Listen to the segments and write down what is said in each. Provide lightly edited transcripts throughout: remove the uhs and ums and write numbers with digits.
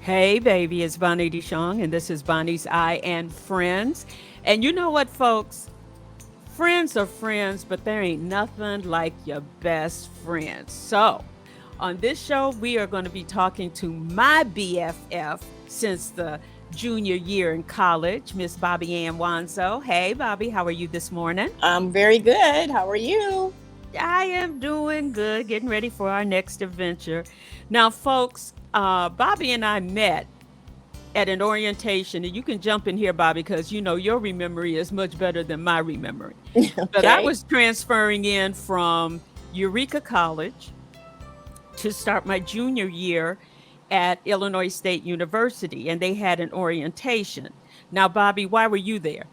Hey, baby, it's Bonnie DeShong, and this is Bonnie's I and Friends. And you know what, folks? Friends are friends, but there ain't nothing like your best friend. So, on this show, we are going to be talking to my BFF since the junior year in college, Miss Bobbie Ann Wanzo. Hey, Bobbie, how are you this morning? I'm very good. How are you? I am doing good, getting ready for our next adventure. Now, folks, Bobbie and I met at an orientation, and you can jump in here, Bobby, because you know your memory is much better than my memory. But I Okay. was transferring in from Eureka College to start my junior year at Illinois State University, and they had an orientation. Now, Bobby, why were you there?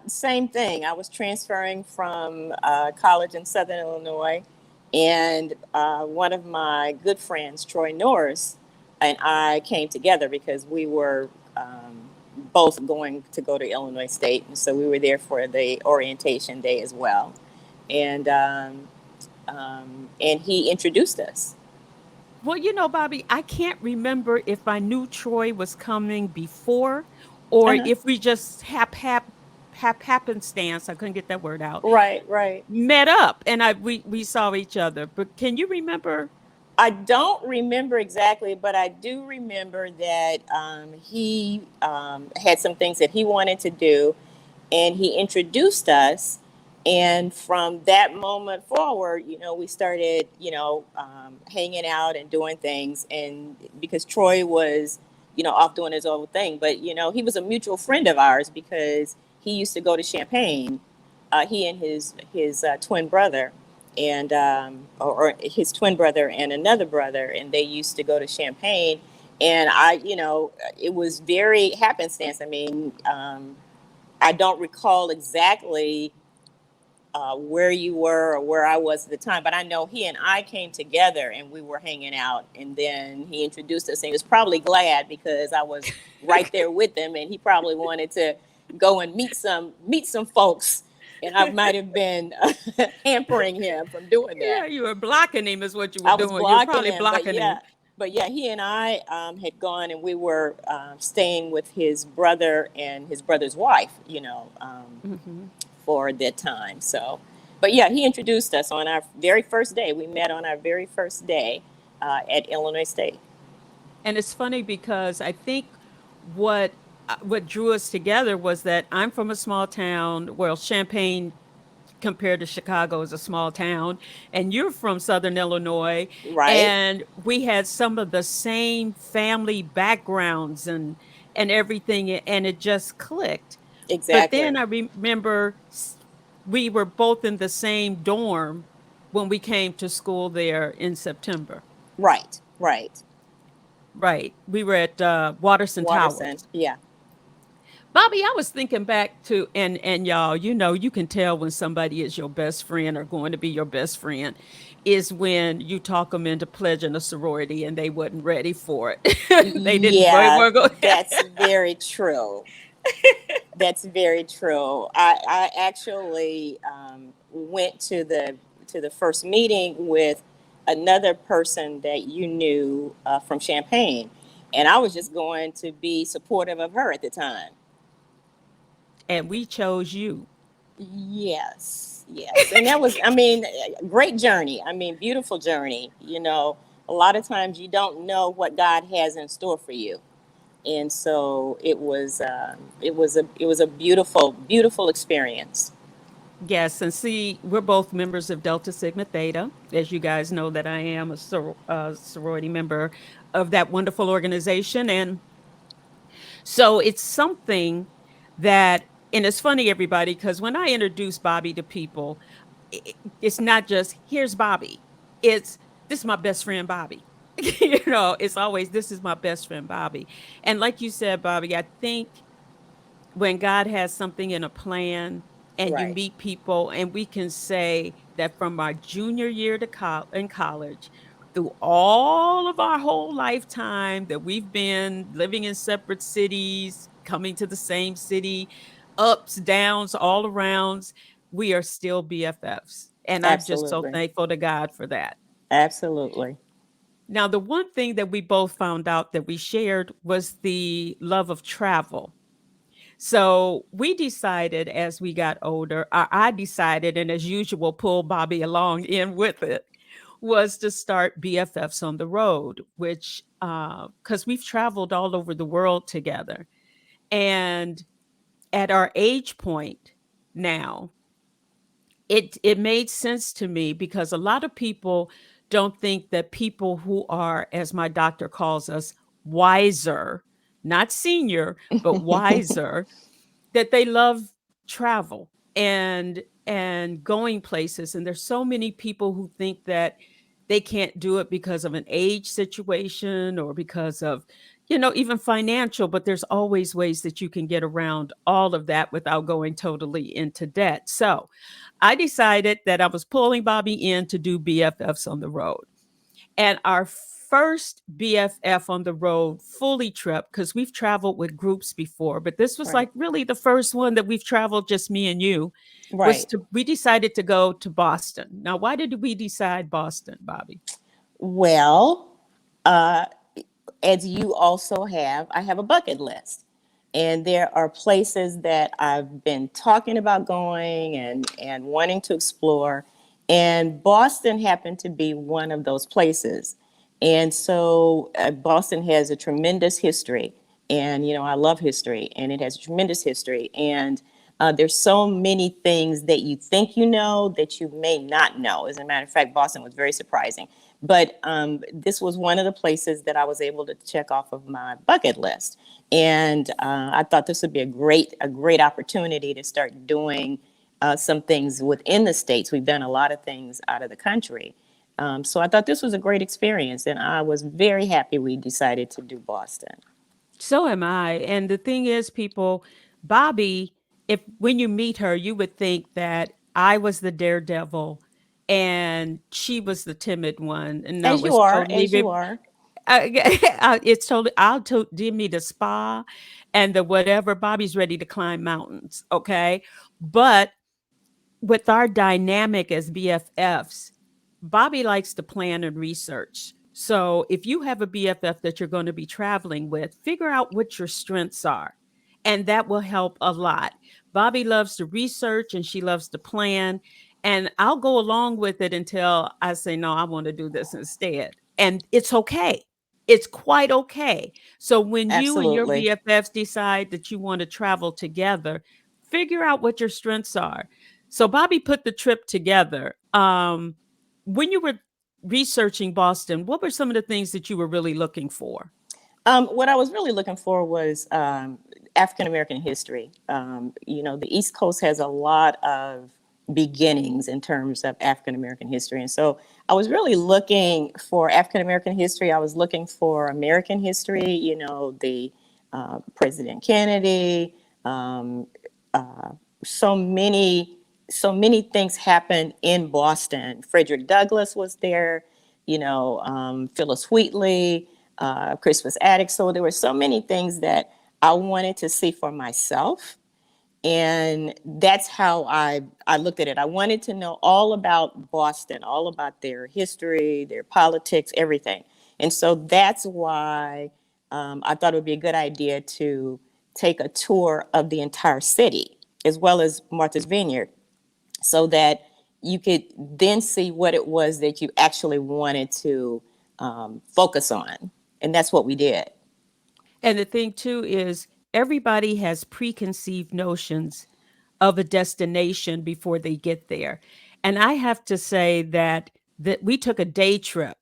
Same thing. I was transferring from college in Southern Illinois, and one of my good friends, Troy Norris, and I came together because we were both going to go to Illinois State, and so we were there for the orientation day as well. And and he introduced us. Well, Bobby, I can't remember if I knew Troy was coming before or Uh-huh. if we just happenstance, I couldn't get that word out, Right, right. met up and we saw each other. But can you remember? I don't remember exactly, but I do remember that he had some things that he wanted to do, and he introduced us. And from that moment forward, we started, hanging out and doing things. And because Troy was, off doing his own thing, but he was a mutual friend of ours because he used to go to Champaign. He and his twin brother or his twin brother and another brother, and they used to go to Champaign. And it was very happenstance. I mean, I don't recall exactly where you were or where I was at the time, but I know he and I came together and we were hanging out, and then he introduced us, and he was probably glad because I was right there with him, and he probably wanted to go and meet some folks, and I might have been hampering him from doing Yeah, that. you were blocking him is what you were I was doing. You were blocking probably him, but blocking him. yeah, he and I had gone, and we were staying with his brother and his brother's wife, Hmm. for that time. So, but yeah, he introduced us on our very first day. We met on our very first day at Illinois State. And it's funny because I think what what drew us together was that I'm from a small town. Well, Champaign compared to Chicago is a small town, and you're from Southern Illinois, Right? and we had some of the same family backgrounds and everything, and it just clicked. But then Exactly. I remember we were both in the same dorm when we came to school there in September. Right. Right. Right. We were at Watterson Waterson. Towers. Yeah. Bobby, I was thinking back to and y'all, you can tell when somebody is your best friend or going to be your best friend is when you talk them into pledging a sorority and they wasn't ready for it. They didn't Yeah, weren't go. that's very true. That's very true. I actually went to the first meeting with another person that you knew from Champaign, and I was just going to be supportive of her at the time. And we chose you. Yes, yes, and that was, I mean, great journey. I mean, beautiful journey. A lot of times you don't know what God has in store for you, and so it was a beautiful experience. Yes, and see, we're both members of Delta Sigma Theta. As you guys know, that I am a sorority member of that wonderful organization, and so it's something that, and it's funny, everybody, because when I introduce Bobby to people, it's not just here's Bobby. It's this is my best friend Bobby. It's always this is my best friend Bobby. And like you said, Bobby, I think when God has something in a plan and you Right. meet people, and we can say that from our junior year in college, through all of our whole lifetime that we've been living in separate cities, coming to the same city, ups, downs, all arounds, we are still BFFs. And I'm just so Absolutely. thankful to God for that. Absolutely. Now, the one thing that we both found out that we shared was the love of travel. So we decided as we got older, I decided, and as usual, pull Bobbie along in with it, was to start BFFs on the road, which, because we've traveled all over the world together. And at our age point now, it made sense to me because a lot of people don't think that people who are, as my doctor calls us, wiser, not senior, but wiser, that they love travel and going places. And there's so many people who think that they can't do it because of an age situation or because of, even financial, but there's always ways that you can get around all of that without going totally into debt. So I decided that I was pulling Bobbie in to do BFFs on the road. And our first BFF on the road fully trip, because we've traveled with groups before, but this was Right. like really the first one that we've traveled just me and you, Right. we decided to go to Boston. Now, why did we decide Boston, Bobbie? Well, uh, as you also have, I have a bucket list. And there are places that I've been talking about going and wanting to explore. And Boston happened to be one of those places. And so Boston has a tremendous history. And, I love history, and it has a tremendous history. And there's so many things that you think you know that you may not know. As a matter of fact, Boston was very surprising. But this was one of the places that I was able to check off of my bucket list, and I thought this would be a great opportunity to start doing some things within the states. We've done a lot of things out of the country, so I thought this was a great experience, and I was very happy we decided to do Boston. So am I. And the thing is, people, Bobbie, if when you meet her, you would think that I was the daredevil and she was the timid one. And no, As you it's are, totally as you are. it's totally. Give me the spa and the whatever. Bobbie's ready to climb mountains. Okay, but with our dynamic as BFFs, Bobbie likes to plan and research. So if you have a BFF that you're going to be traveling with, figure out what your strengths are. And that will help a lot. Bobbie loves to research and she loves to plan. And I'll go along with it until I say, no, I want to do this instead. And it's okay. It's quite okay. So when you and your Absolutely. BFFs decide that you want to travel together, figure out what your strengths are. So Bobbie put the trip together. When you were researching Boston, what were some of the things that you were really looking for? What I was really looking for was African American history. The East Coast has a lot of beginnings in terms of African American history. And so I was really looking for African American history. I was looking for American history, the President Kennedy. Um, so many, so many things happened in Boston. Frederick Douglass was there, Phyllis Wheatley, Crispus Attucks. So there were so many things that I wanted to see for myself, and that's how I looked at it. I wanted to know all about Boston, all about their history, their politics, everything. And so that's why I thought it would be a good idea to take a tour of the entire city as well as Martha's Vineyard, so that you could then see what it was that you actually wanted to focus on. And that's what we did. And the thing too is everybody has preconceived notions of a destination before they get there. And I have to say that we took a day trip.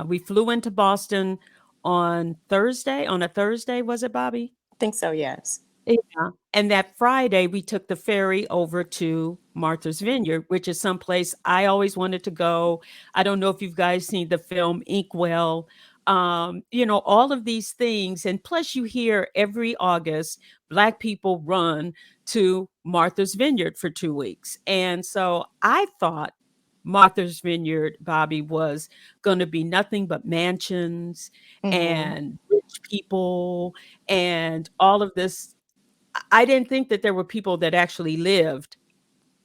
We flew into Boston on a Thursday, was it, Bobbie? I think so, yes. Yeah, and that Friday, we took the ferry over to Martha's Vineyard, which is someplace I always wanted to go. I don't know if you guys seen the film Inkwell. All of these things, and plus you hear every August, Black people run to Martha's Vineyard for 2 weeks. And so I thought Martha's Vineyard, Bobbie, was gonna be nothing but mansions Mm-hmm. and rich people and all of this. I didn't think that there were people that actually lived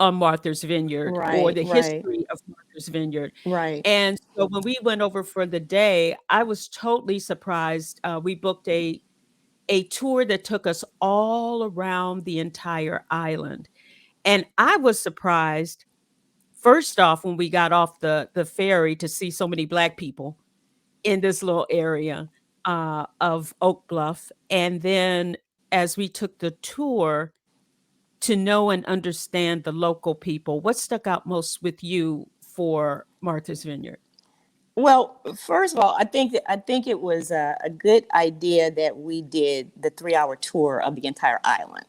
on Martha's Vineyard or Right, the right. history of Martha's Martha's Vineyard. Right. And so when we went over for the day, I was totally surprised. We booked a tour that took us all around the entire island. And I was surprised, first off, when we got off the ferry to see so many Black people in this little area of Oak Bluff. And then as we took the tour, to know and understand the local people. What stuck out most with you for Martha's Vineyard? Well, first of all, I think it was a good idea that we did the 3 hour tour of the entire island,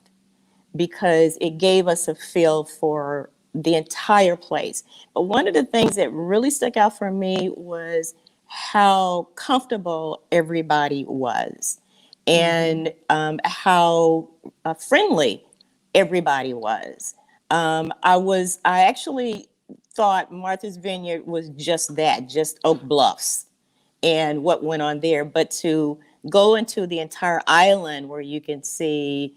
because it gave us a feel for the entire place. But one of the things that really stuck out for me was how comfortable everybody was, Mhm. and how friendly everybody was. I actually thought Martha's Vineyard was just that, just Oak Bluffs and what went on there, but to go into the entire island where you can see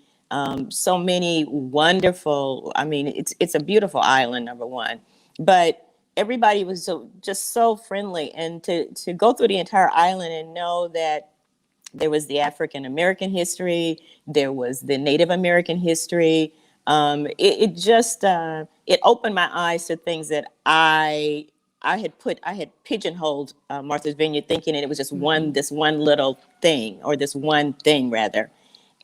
so many wonderful. I mean, it's a beautiful island, number one, but everybody was just so friendly, and to go through the entire island and know that there was the African American history, there was the Native American history. It just it opened my eyes to things that I had pigeonholed Martha's Vineyard, thinking that it was just Mhm. this one little thing, or this one thing rather,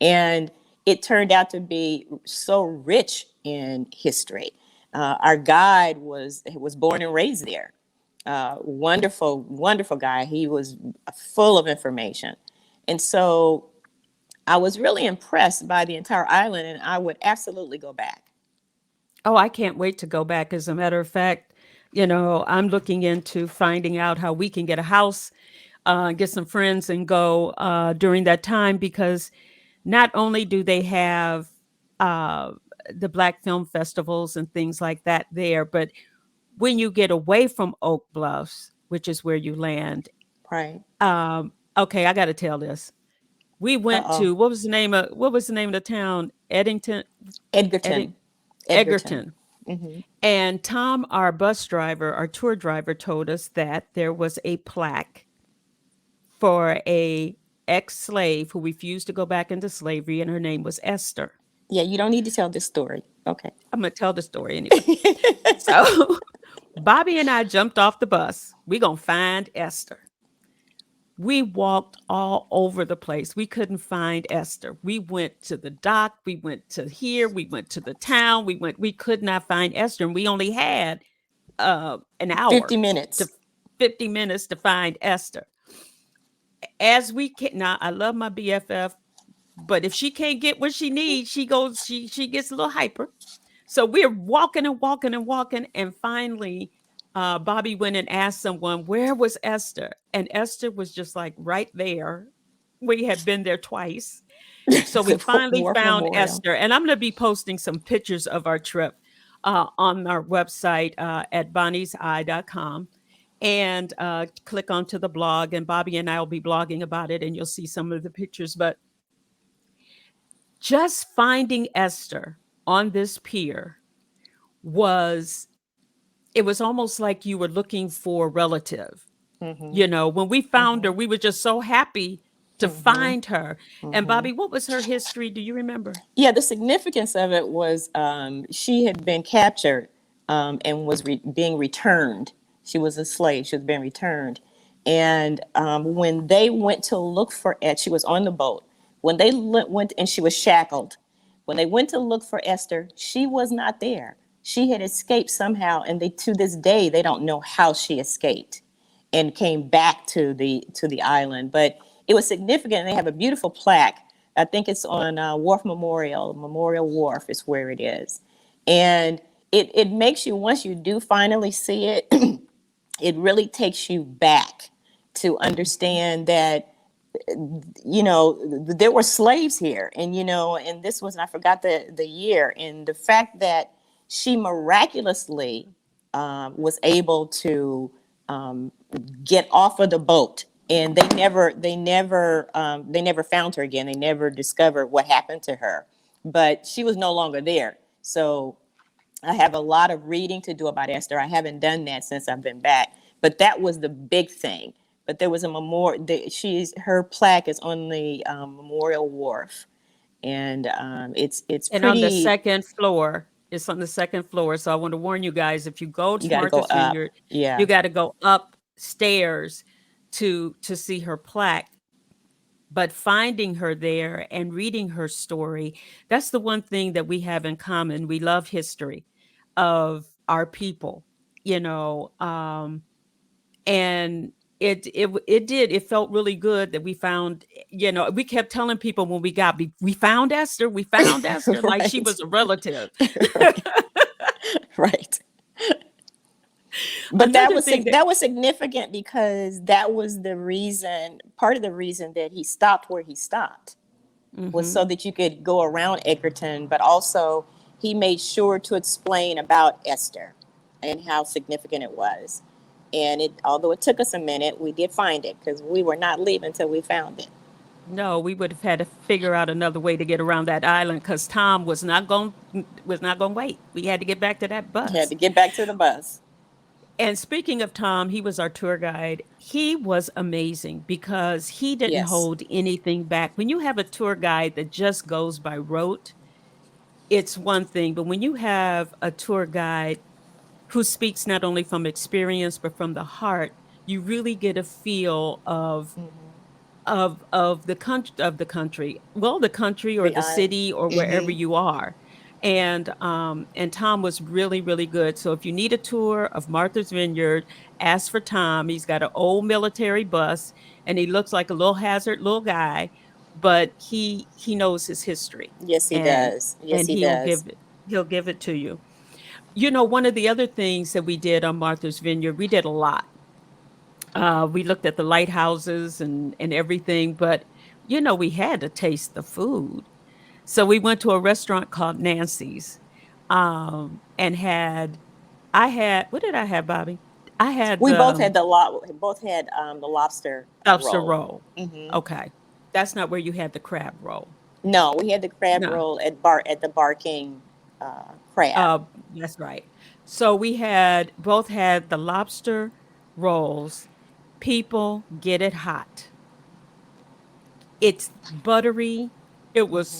and it turned out to be so rich in history. Our guide was born and raised there. Wonderful, wonderful guy. He was full of information. And so I was really impressed by the entire island, and I would absolutely go back. Oh, I can't wait to go back. As a matter of fact, I'm looking into finding out how we can get a house, get some friends, and go during that time because not only do they have uh, the Black film festivals and things like that there, but when you get away from Oak Bluffs, which is where you land, Right. okay, I got to tell this. We Uh went oh. to what was the name of the town? Eddington, Edding, Edgerton. Edgerton. Egerton. Hmm. And Tom, our bus driver, our tour driver, told us that there was a plaque for a ex-slave who refused to go back into slavery, and her name was Esther. Yeah, you don't need to tell this story. Okay. I'm gonna tell the story anyway. So Bobbie and I jumped off the bus. We gonna find Esther. We walked all over the place. We couldn't find Esther. We went to the dock. We went to here. We went to the town. We could not find Esther. And we only had an 50 hour to minutes. 50 minutes to find Esther. As we can now, I love my BFF, but if she can't get what she needs, she gets a little hyper. So we're walking and walking and walking, and finally, Bobbie went and asked someone, "Where was Esther?" And Esther was just like right there. We had been there twice, so we The finally War found Memorial. Esther. And I'm going to be posting some pictures of our trip on our website at bonnieseye.com. And click onto the blog, and Bobbie and I will be blogging about it, and you'll see some of the pictures. But just finding Esther on this pier was it was almost like you were looking for a relative. Hmm. When we found her, Hmm. we were just so happy to Hmm. find her. And Hmm. Bobbie, what was her history? Do you remember? Yeah, the significance of it was she had been captured, and was being returned. She was a slave. She was being returned. And when they went to look for Ed, she was on the boat. When they went, and she was shackled. When they went to look for Esther, she was not there. She had escaped somehow, and to this day they don't know how she escaped and came back to the island. But it was significant. They have a beautiful plaque. I think it's on Wharf Memorial Wharf is where it is, and it makes you, once you do finally see it, it really takes you back to Mhm. understand that there were slaves here, and this was, and I forgot the year, and the fact that she miraculously was able to get off of the boat, and they never found her again. They never discovered what happened to her, but she was no longer there. So I have a lot of reading to do about Esther. I haven't done that since I've been back, but that was the big thing. But there was a memorial. Her plaque is on the Memorial Wharf, and it's And on the pretty. second floor, it's on the second floor. So I want to warn you guys, if you go You to got to go Martha's up. Vineyard, Yeah. you got to go upstairs to see her plaque. But finding her there and reading her story, that's the one thing that we have in common. We love history of our people, you know, and it felt really good that we found, we kept telling people when we found Esther, we found Esther, like she Right. was a relative. Right. But Another thing that that was significant because that was the reason, part of the reason that he stopped where he stopped was mhm. so that you could go around Edgerton, but also he made sure to explain about Esther and how significant it was. And although it took us a minute, we did find it because we were not leaving until we found it. No, we would have had to figure out another way to get around that island because Tom was not going to wait. We had to get back to that Had bus. to get back to the bus. And speaking of Tom, he was our tour guide. He was amazing because he didn't Yes. hold anything back. When you have a tour guide that just goes by rote, it's one thing. But when you have a tour guide who speaks not only from experience but from the heart, you really get a feel of the country, well, the country or The the city or wherever mm-hmm. you are. And Tom was really, really good. So if you need a tour of Martha's Vineyard, ask for Tom. He's got an old military bus, and he looks like a little hazard little guy, but he knows his history, Yes, he and does. Yes, and he he'll does. give it he'll give it to you. One of the other things that we did on Martha's Vineyard, we did a lot. We looked at the lighthouses and everything, but we had to taste the food. So we went to a restaurant called Nancy's, and I had what did I have, Bobby? I had We both the had both had the lobster lobster roll. roll. Mm-hmm. Okay, that's not where you had the crab roll. No, we had the crab No, roll at the Barking Crab. uh, that's right. So we had both had the lobster rolls. People get it hot. It's buttery. It was Mm-hmm.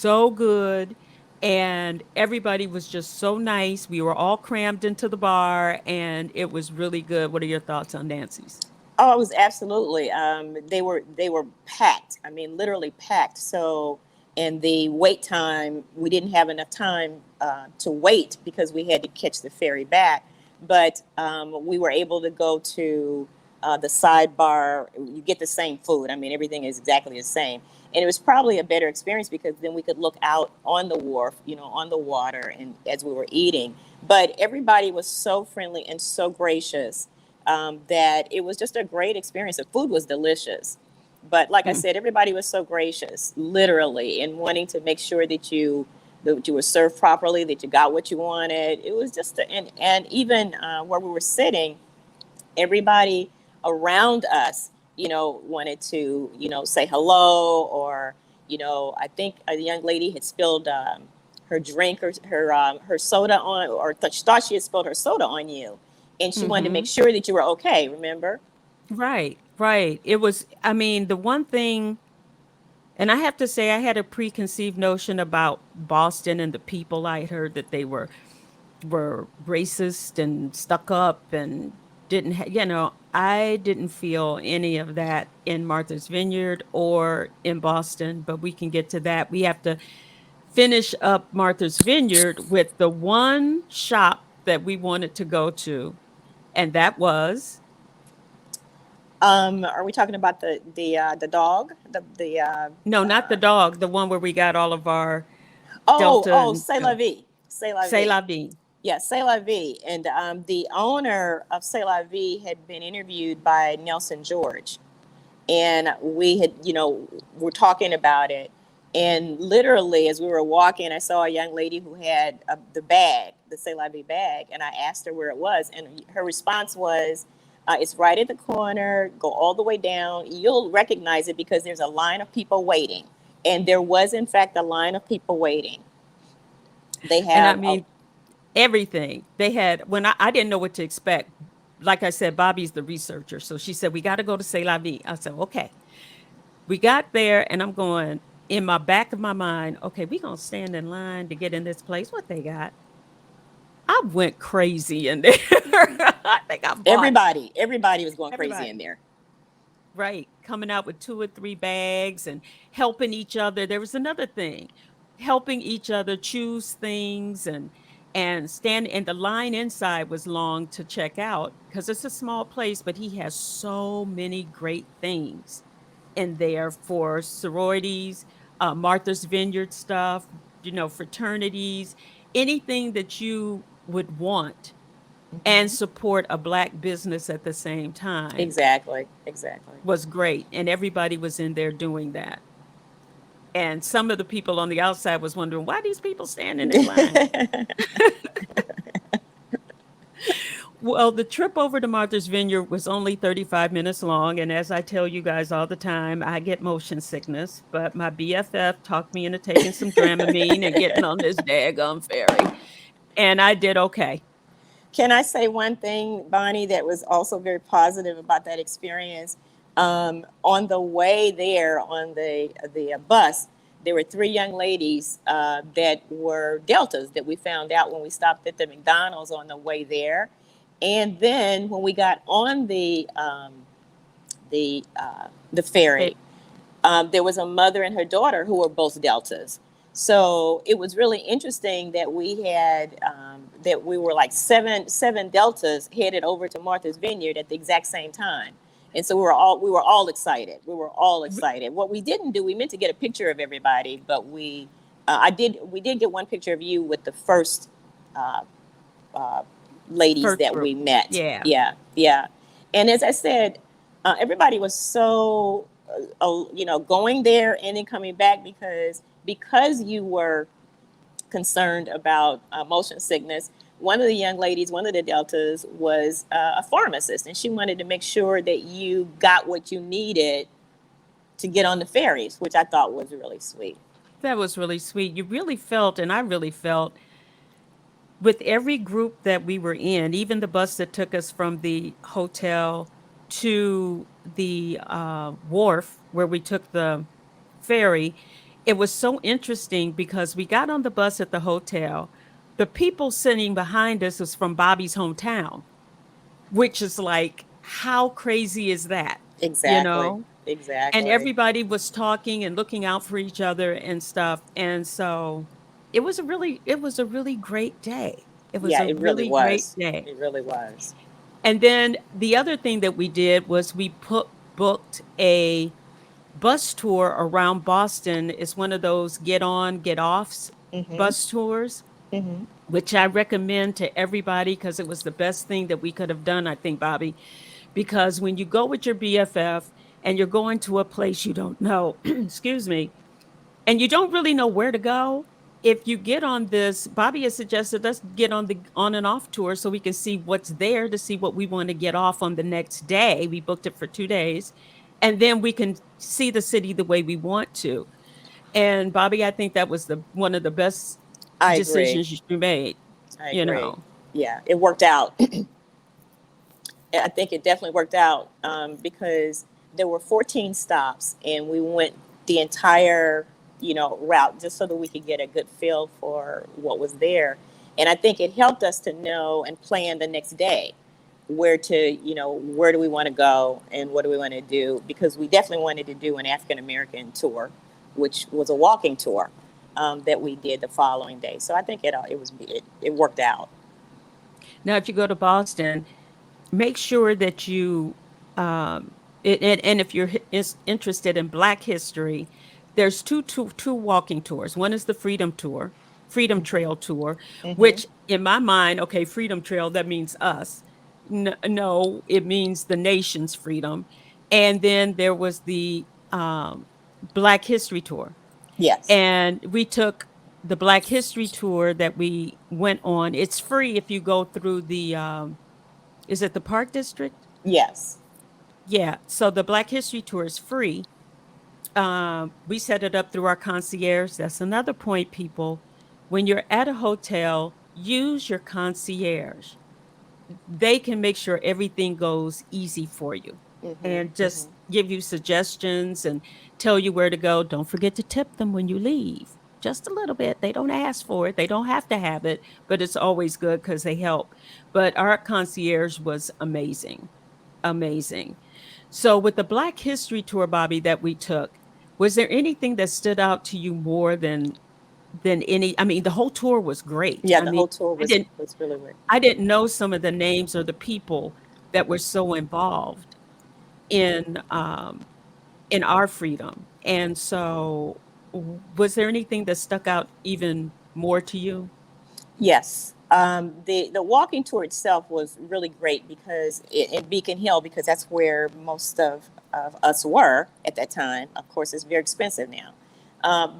so good. And everybody was just so nice. We were all crammed into the bar and it was really good. What are your thoughts on Nancy's? Oh, it was absolutely. They were packed. I mean, literally packed. So, in the wait time, we didn't have enough time to wait because we had to catch the ferry back. But we were able to go to the sidebar. You get the same food. I mean, everything is exactly the same, and it was probably a better experience because then we could look out on the wharf, on the water, and as we were eating. But everybody was so friendly and so gracious that it was just a great experience. The food was delicious. But like I Mm. said, everybody was so gracious, literally, in wanting to make sure that you were served properly, that you got what you wanted. It was just, and even where we were sitting, everybody around us, wanted to, say hello, or, I think a young lady had spilled her drink or her soda on, or thought she had spilled her soda on you, and she wanted to make Mhm. sure that you were okay. Remember? Right, right. I mean, the one thing, and I have to say, I had a preconceived notion about Boston and the people. I had heard that they were racist and stuck up and I didn't feel any of that in Martha's Vineyard or in Boston, but we can get to that. We have to finish up Martha's Vineyard with the one shop that we wanted to go to, and that was Are we talking about the dog? no, not the dog, the one where we got all of our Oh, Delta oh, and C'est la vie, C'est la C'est vie. la vie. Yeah, C'est la vie. And the owner of C'est la vie had been interviewed by Nelson George, and we had, we're talking about it. And literally, as we were walking, I saw a young lady who had the bag, the C'est la vie bag, and I asked her where it was, and her response was, "It's right at the corner. Go all the way down. You'll recognize it because there's a line of people waiting." And there was, in fact, a line of people waiting. They And I have a mean, everything. They had, when I didn't know what to expect. Like I said, Bobbie's the researcher. So she said, we got to go to C'est La Vie. I said, okay. We got there and I'm going in my back of my mind, okay, we going to stand in line to get in this place. What they got? I went crazy in there. I think I bought Everybody was going crazy in everybody. there. Right. Coming out with two or three bags and helping each other. There was another thing, helping each other choose things and stand, and the line inside was long to check out because it's a small place, but he has so many great things in there for sororities, Martha's Vineyard stuff, fraternities, anything that you would want, and support a black business at the same time Exactly. Exactly. was great. And everybody was in there doing that. And some of the people on the outside was wondering why these people standing in line. Well, the trip over to Martha's Vineyard was only 35 minutes long. And as I tell you guys all the time, I get motion sickness, but my BFF talked me into taking some Dramamine and getting on this daggum ferry. And I did okay. Can I say one thing, Bonnie, that was also very positive about that experience? On the way there, on the bus, there were three young ladies that were Deltas that we found out when we stopped at the McDonald's on the way there, and then when we got on the ferry, there was a mother and her daughter who were both Deltas. So it was really interesting that we were like seven Deltas headed over to Martha's Vineyard at the exact same time. And so we were all excited. We were all excited. What we didn't do, we meant to get a picture of everybody, but we did get one picture of you with the first uh, uh, ladies First that group. we met. Yeah. Yeah, yeah. And as I said, everybody was so going there and then coming back because you were concerned about motion sickness. One of the young ladies, one of the Deltas, was a pharmacist, and she wanted to make sure that you got what you needed to get on the ferries, which I thought was really sweet. That was really sweet. You really felt, and I really felt, with every group that we were in, even the bus that took us from the hotel to the wharf where we took the ferry, it was so interesting because we got on the bus at the hotel. The people sitting behind us was from Bobbie's hometown, which is like, how crazy is that? You Exactly. know? And Exactly. everybody was talking and looking out for each other and stuff. And so it was a really great day. It was Yeah, a it really really great was. day. It really was. And then the other thing that we did was we booked a bus tour around Boston. It's one of those get on, get offs Mm-hmm. bus tours, Mm-hmm. which I recommend to everybody because it was the best thing that we could have done, I think, Bobbie. Because when you go with your BFF and you're going to a place you don't know, excuse me, and you don't really know where to go, if you get on this, Bobbie has suggested us get on the on and off tour so we can see what's there to see what we want to get off on the next day. We booked it for 2 days, and then we can see the city the way we want to. And Bobbie, I think that was the one of the best I agree. decisions you made. I You agree. know, Yeah, it worked out. I think it definitely worked out because there were 14 stops, and we went the entire route just so that we could get a good feel for what was there. And I think it helped us to know and plan the next day where do we want to go and what do we want to do, because we definitely wanted to do an African American tour, which was a walking tour that we did the following day. So I think it worked out. now if you go to Boston, make sure that you and if you're interested in Black history, there's two walking tours. One is the Freedom Tour, Freedom Trail Tour, Mm-hmm. which in my mind, okay, Freedom Trail, that means us. No, it means the nation's freedom. And then there was the Black History Tour, Yes. and we took the Black History Tour that we went on. It's free if you go through the is it the Park District? Yes. Yeah. So the Black History Tour is free. We set it up through our concierge. That's another point, people. When you're at a hotel, use your concierge. They can make sure everything goes easy for you Mm-hmm. and Mm-hmm. just give you suggestions and tell you where to go. Don't forget to tip them when you leave. Just a little bit. They don't ask for it. They don't have to have it, but it's always good because they help. But our concierge was amazing. Amazing. So with the Black History Tour, Bobbie, that we took, was there anything that stood out to you more than any? I mean, the whole tour was great. Yeah, I the mean, whole tour I didn't was really great. I didn't know some of the names or the people that were so involved in um, in our freedom. And so, was there anything that stuck out even more to you? Yes. The walking tour itself was really great because in Beacon Hill, because that's where most of us were at that time. Of course, it's very expensive now,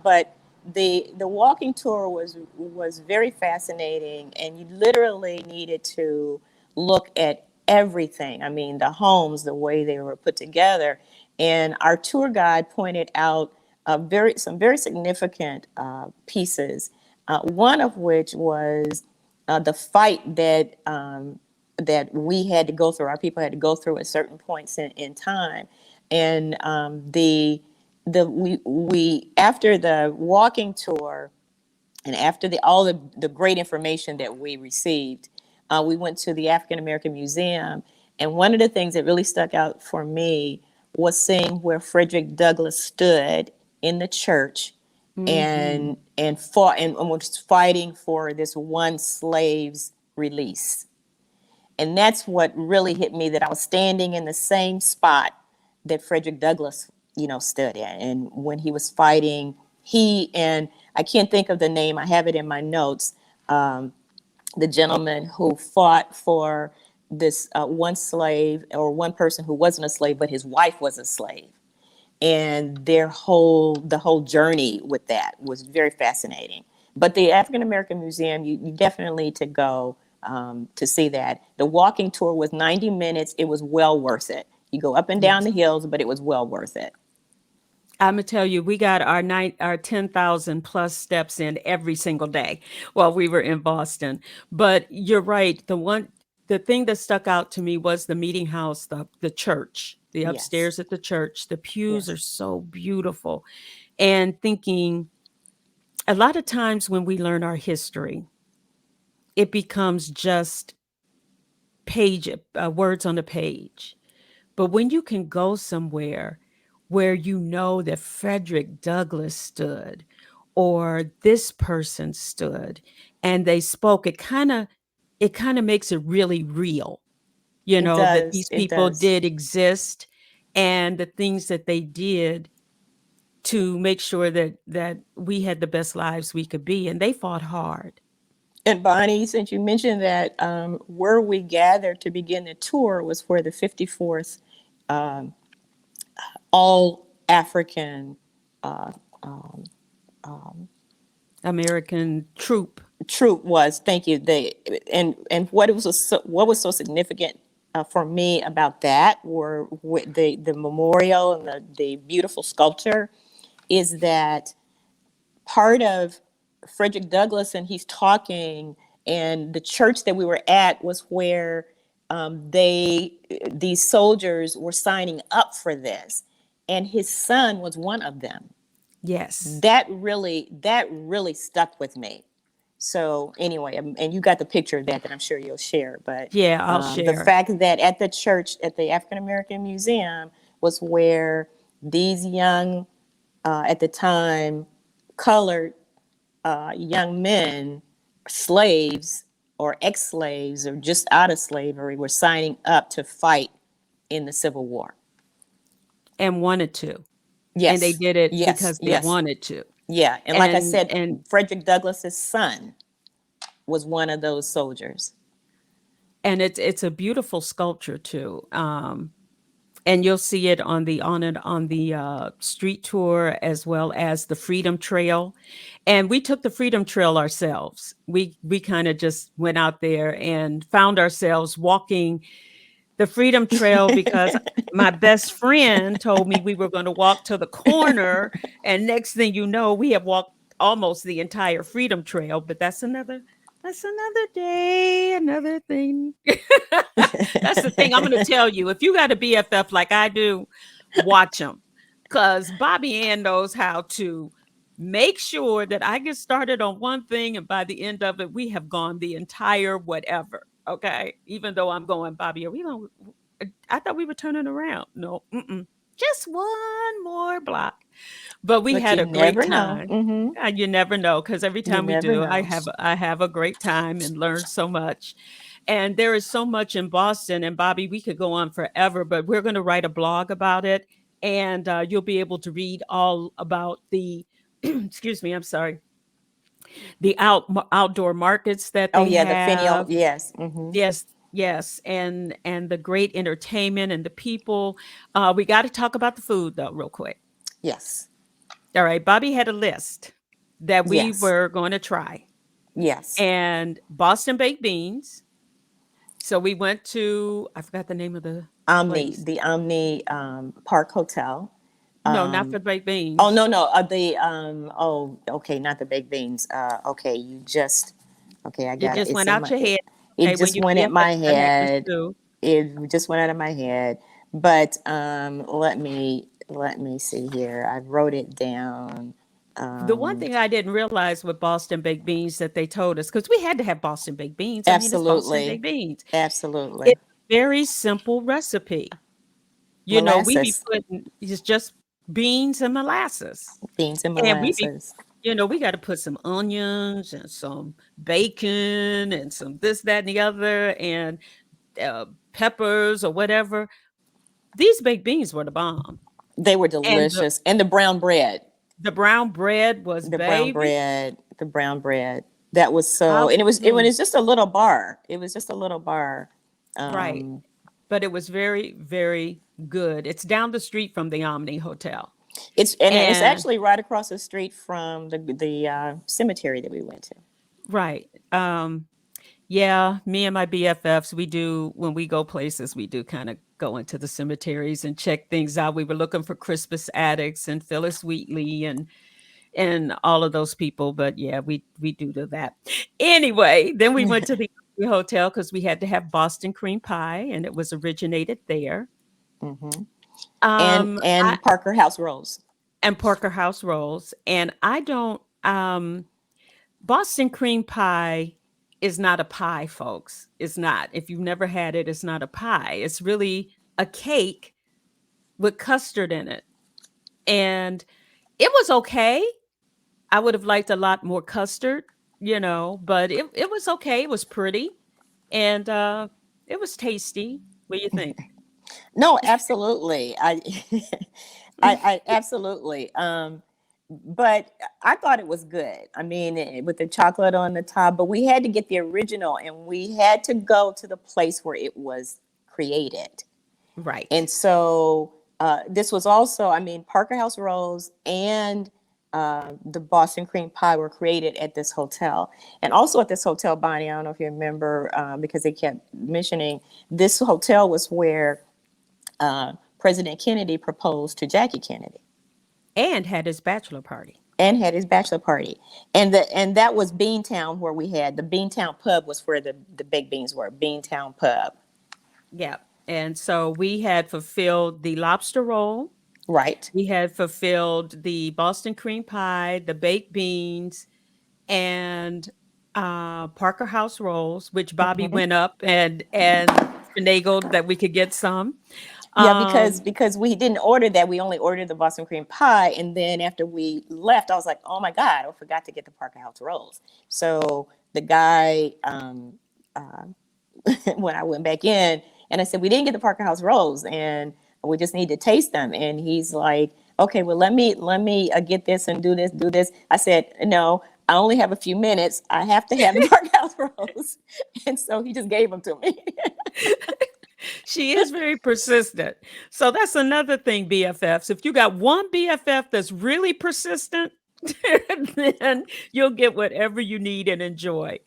but the walking tour was very fascinating, and you literally needed to look at everything. I mean, the homes, the way they were put together, and our tour guide pointed out some very significant pieces, one of which was the fight that we had to go through. Our people had to go through at certain points in time, and the we after the walking tour and after all the great information that we received, we went to the African American Museum. And one of the things that really stuck out for me was seeing where Frederick Douglass stood in the church Hmm. and fought and was fighting for this one slave's release. And that's what really hit me, that I was standing in the same spot that Frederick Douglass, stood in. And when he was fighting, he and I can't think of the name, I have it in my notes, the gentleman who fought for this one slave, or one person who wasn't a slave, but his wife was a slave. And the whole journey with that was very fascinating. But the African American Museum, you definitely need to go to see that. The walking tour was 90 minutes. It was well worth it. You go up and down Yes. the hills, but it was well worth it. I'm gonna tell you, we got our 10,000 plus steps in every single day while we were in Boston. But you're right. The thing that stuck out to me was the meeting house, the church, the Yes, upstairs at the church. The pews are yes, so beautiful. And thinking, a lot of times when we learn our history, it becomes just page words on a page. But when you can go somewhere where you know that Frederick Douglass stood or this person stood and they spoke, it kind of makes it really real, it that does. these It people does. did exist and the things that they did to make sure that we had the best lives we could be, and they fought hard. And Bonnie, since you mentioned that, where we gathered to begin the tour was for the 54th All African American troop. troop was. Thank you. They and what was so significant for me about that were the memorial and the beautiful sculpture, is that part of Frederick Douglass, and he's talking, and the church that we were at was where these soldiers were signing up for this, and his son was one of them. Yes. That really stuck with me. So anyway, and you got the picture of that I'm sure you'll share. But Yeah, I'll the share. fact that at the church, at the African American Museum, was where these young, at the time, colored young men, slaves or ex-slaves or just out of slavery, were signing up to fight in the Civil War. And wanted to. And they Yes, did it yes, because they yes. wanted to. Yeah, and like I And said, and Frederick Douglass's son was one of those soldiers. and it's a beautiful sculpture too. And you'll see it on the street tour as well as the Freedom Trail. And we took the Freedom Trail ourselves. We kind of just went out there and found ourselves walking the Freedom Trail because my best friend told me we were going to walk to the corner, and next thing you know, we have walked almost the entire Freedom Trail. But that's That's another day, another thing. That's the thing I'm going to tell you. If you got a BFF like I do, watch them. Because Bobby Ann knows how to make sure that I get started on one thing, and by the end of it, we have gone the entire whatever. Okay. Even though I'm going, Bobby, are we going? I thought we were turning around. No, just one more block. But we But had you a great never know. time. You never know, because every You time we never do, know. I have a great time and learn so much. And there is so much in Boston. And Bobby, we could go on forever, but we're going to write a blog about it, and you'll be able to read all about the excuse me, I'm sorry, the outdoor markets that Oh they yeah, the finial. have. Yes. Yes, yes, and the great entertainment and the people. We got to talk about the food though, real quick. Yes. All right, Bobby had a list that we Yes. were going to try, Yes. and Boston baked beans. So we went to, I forgot the name of the Omni, place. the Omni Park Hotel. No, not for baked Oh beans. no, no, the oh okay, not the baked beans. Okay, you just okay. I It got it. just It's went in out my. your head. It Okay, when just your went at BFF my that happens head. too. It just went out of my head. But let me see here. I wrote it down. The one thing I didn't realize with Boston baked beans that they told us, because we had to have Boston baked beans. I mean, it's Boston Absolutely, baked beans. absolutely. It's a very simple recipe. We be Molasses, putting it's just beans and molasses. beans and And we be, molasses. we got to put some onions and some bacon and some this, that, and the other, and peppers or whatever. These baked beans were the bomb. They were And delicious, and the brown bread. the brown bread was, The brown baby, bread, the brown bread. That was so, out and the it moon. was just a little bar. It was just a little bar. Right. Um, But it was very, very good. It's down the street from the Omni Hotel. it's And actually right across the street from the cemetery that we went to. right. Yeah, me and my BFFs, we do, when we go places, we do kind of go into the cemeteries and check things out. We were looking for Crispus Attucks and Phyllis Wheatley and all of those people, but yeah, we do that. Anyway, then we went to the hotel because we had to have Boston cream pie, and it was originated there. Hmm. I And Parker House rolls. and Porker House rolls, and I don't Boston cream pie is not a pie, folks. It's not. If you've never had it, it's not a pie. It's really a cake with custard in it. And it was okay. I would have liked a lot more custard, but it was okay. It was pretty, and it was tasty. What do you think? No, absolutely. I absolutely. But I thought it was good. I mean, with the chocolate on the top, but we had to get the original, and we had to go to the place where it was created. Right. And so this was also, I mean, Parker House Rolls and the Boston cream pie were created at this hotel. And also at this hotel, Bonnie, I don't know if you remember, because they kept mentioning this hotel was where President Kennedy proposed to Jackie Kennedy And had his bachelor party. and had his bachelor party. And that was Beantown, where we had the Beantown pub was where the baked beans were. Beantown pub. Yeah. And so we had fulfilled the lobster roll. Right. We had fulfilled the Boston cream pie, the baked beans, and Parker House rolls, which Bobby Mm-hmm. went up and finagled that we could get some. Yeah, Um, because we didn't order that. We only ordered the Boston cream pie, and then after we left, I was like, "Oh my God, I forgot to get the Parker House rolls." So the guy, when I went back in, and I said, "We didn't get the Parker House rolls, and we just need to taste them." And he's like, "Okay, well, let me get this and do this." I said, "No, I only have a few minutes. I have to have the Parker House rolls," and so he just gave them to me. she is very persistent. So that's another thing, BFFs. If you got one BFF that's really persistent, then you'll get whatever you need and enjoy.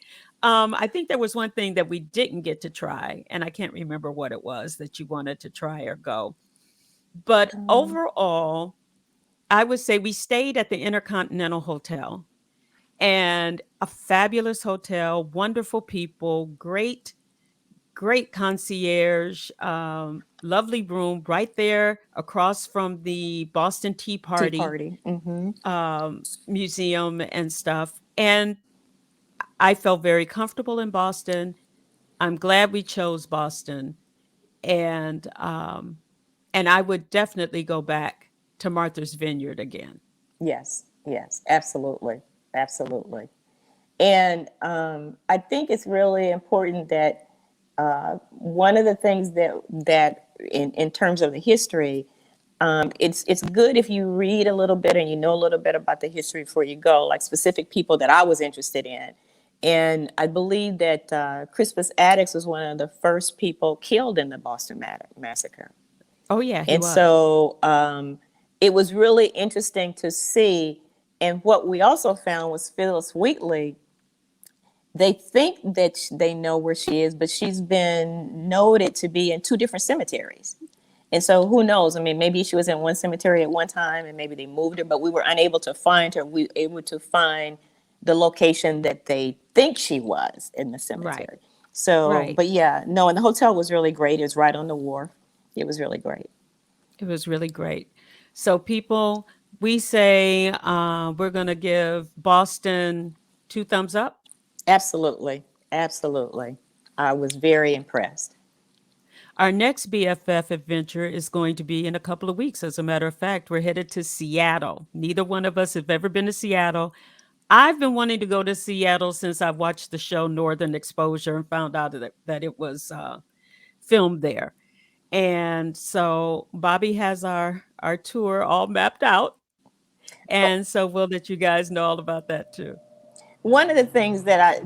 I think there was one thing that we didn't get to try, and I can't remember what it was that you wanted to try or go. But overall, I would say we stayed at the Intercontinental Hotel, and a fabulous hotel, wonderful people, great concierge, lovely room right there across from the Boston Tea Tea Party party. Mm-hmm. museum and stuff. And I felt very comfortable in Boston. I'm glad we chose Boston, and I would definitely go back to Martha's Vineyard again. Yes, yes, absolutely, absolutely. And I think it's really important that one of the things that in terms of the history, it's good if you read a little bit and you know a little bit about the history before you go, like specific people that I was interested in. And I believe that Crispus Attucks was one of the first people killed in the Boston massacre. Oh yeah, he And was. so it was really interesting to see. And what we also found was Phyllis Wheatley. They think that they know where she is, but she's been noted to be in two different cemeteries. And so who knows? I mean, maybe she was in one cemetery at one time and maybe they moved her, but we were unable to find her. We were able to find the location that they think she was in the Right, cemetery. So, right. but yeah, no, and the hotel was really great. It was right on the wharf. It was really great. It was really great. So people, we say we're going to give Boston two thumbs up. Absolutely. Absolutely. I was very impressed. Our next BFF adventure is going to be in a couple of weeks. As a matter of fact, we're headed to Seattle. Neither one of us have ever been to Seattle. I've been wanting to go to Seattle since I watched the show Northern Exposure and found out that it was filmed there. And so Bobbie has our tour all mapped out. And so we'll let you guys know all about that too. One of the things that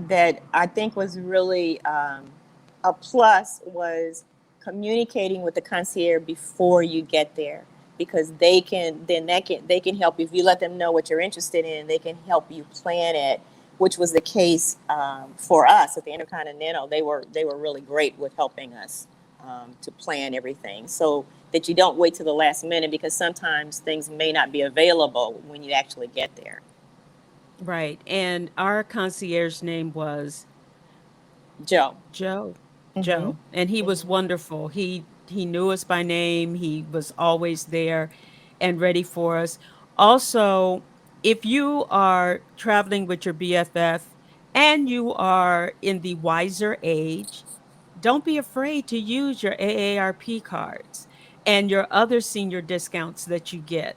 I think was really a plus was communicating with the concierge before you get there, because they can help you if you let them know what you're interested in. They can help you plan it, which was the case for us at the Intercontinental. They were really great with helping us to plan everything, so that you don't wait to the last minute, because sometimes things may not be available when you actually get there. Right. And our concierge name was Joe. Joe. Mm-hmm. Joe. And he was wonderful. He knew us by name. He was always there and ready for us. Also, if you are traveling with your BFF and you are in the wiser age, don't be afraid to use your AARP cards and your other senior discounts that you get.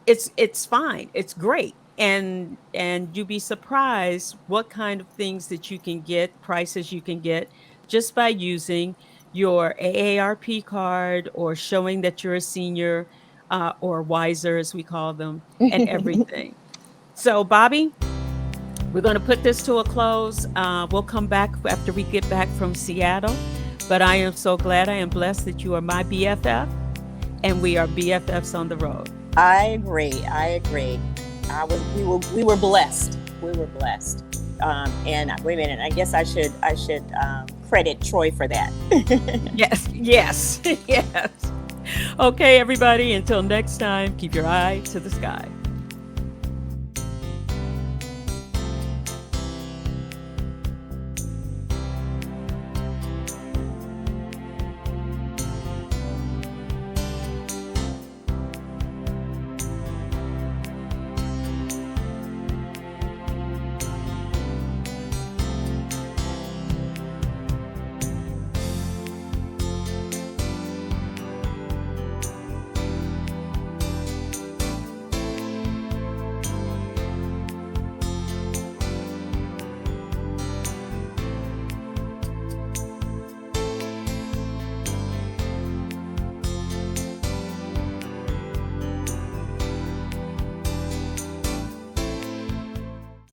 It's fine. It's great. And you'd be surprised what kind of things that you can get, prices you can get just by using your AARP card or showing that you're a senior or wiser, as we call them, and everything. So, Bobbie, we're going to put this to a close. We'll come back after we get back from Seattle. But I am so glad, I am blessed that you are my BFF and we are BFFs on the road. I agree. I agree. We were blessed. We were blessed. And wait a minute. I guess I should credit Troy for that. Yes, yes, yes. Okay, everybody, until next time, keep your eye to the sky.